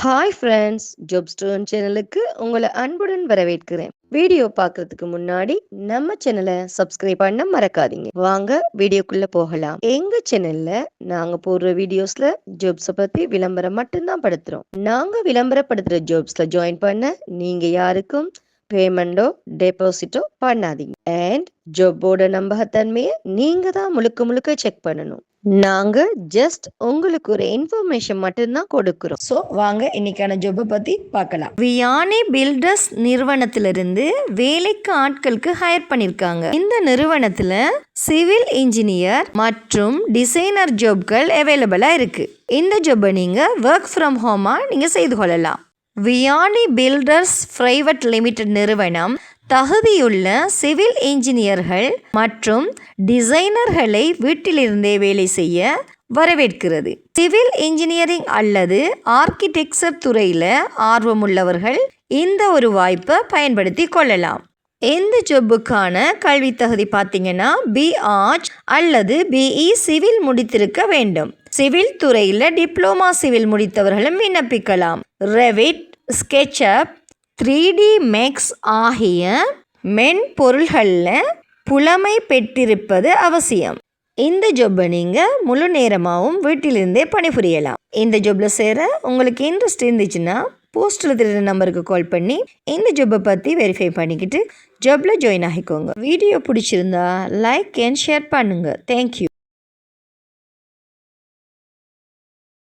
Hi friends, job stone சேனலுக்கு உங்களை அன்புடன் வரவேற்கிறேன். வீடியோ பார்க்கறதுக்கு முன்னாடி நம்ம சேனலை சப்ஸ்கிரைப் பண்ண மறக்காதீங்க. வாங்க வீடியோக்குள்ள போகலாம். எங்க சேனல்ல நாங்க போடுற வீடியோஸ்ல ஜாப்ஸை பத்தி விளம்பரம் மட்டும்தான் படுத்துறோம். நாங்க விளம்பரப்படுத்துற ஜாப்ஸ்ல ஜாயின் பண்ண நீங்க யாருக்கும் பேமெண்டோ டெபாசிட்டோ பண்ணாதீங்க. அண்ட் ஜாப்போட நம்பகத்தன்மையை நீங்க தான் முழுக்க முழுக்க செக் பண்ணணும். நாங்க ஜஸ்ட் உங்களுக்கு ஒரு இன்ஃபர்மேஷன் மட்டும்தான் கொடுக்கிறோம். ஸோ வாங்க இன்னைக்கான ஜாப்பை பத்தி பார்க்கலாம். வியானி பில்டர்ஸ் நிறுவனத்திலிருந்து வேலைக்கு ஆட்களுக்கு ஹையர் பண்ணிருக்காங்க. இந்த நிறுவனத்துல சிவில் இன்ஜினியர் மற்றும் டிசைனர் ஜாப்கள் அவைலபிளா இருக்கு. இந்த ஜாப்பை நீங்க ஒர்க் ஃப்ரம் ஹோமா நீங்க செய்து கொள்ளலாம். வியானி பில்டர்ஸ் பிரைவேட் லிமிடெட் நிறுவனம் தகுதியுள்ள சிவில் இன்ஜினியர்கள் மற்றும் டிசைனர்களை வீட்டிலிருந்தே வேலை செய்ய வரவேற்கிறது. சிவில் இன்ஜினியரிங் அல்லது ஆர்கிடெக்சர் துறையில் ஆர்வமுள்ளவர்கள் இந்த ஒரு வாய்ப்பை பயன்படுத்தி கொள்ளலாம். இந்த ஜாப்புக்கான கல்வி தகுதி பார்த்தீங்கன்னா BArch அல்லது BE சிவில் முடித்திருக்க வேண்டும். சிவில் துறையில் டிப்ளமா சிவில் முடித்தவர்களும் விண்ணப்பிக்கலாம். ரெவிட், ஸ்கெட்சப், 3D மேக்ஸ் ஆகிய மென்பொருள்களில் புலமை பெற்றிருப்பது அவசியம். இந்த ஜாப்பை நீங்கள் முழு நேரமாகவும் வீட்டிலிருந்தே பணிபுரியலாம். இந்த ஜாப்பில் சேர உங்களுக்கு இன்ட்ரெஸ்ட் இருந்துச்சுன்னா போஸ்டில் தெரியுற நம்பருக்கு கால் பண்ணி இந்த ஜாப்பை பற்றி வெரிஃபை பண்ணிக்கிட்டு ஜாப்பில் ஜாயின் ஆகிக்கோங்க. வீடியோ பிடிச்சிருந்தா லைக் அண்ட் ஷேர் பண்ணுங்கள். தேங்க்யூ.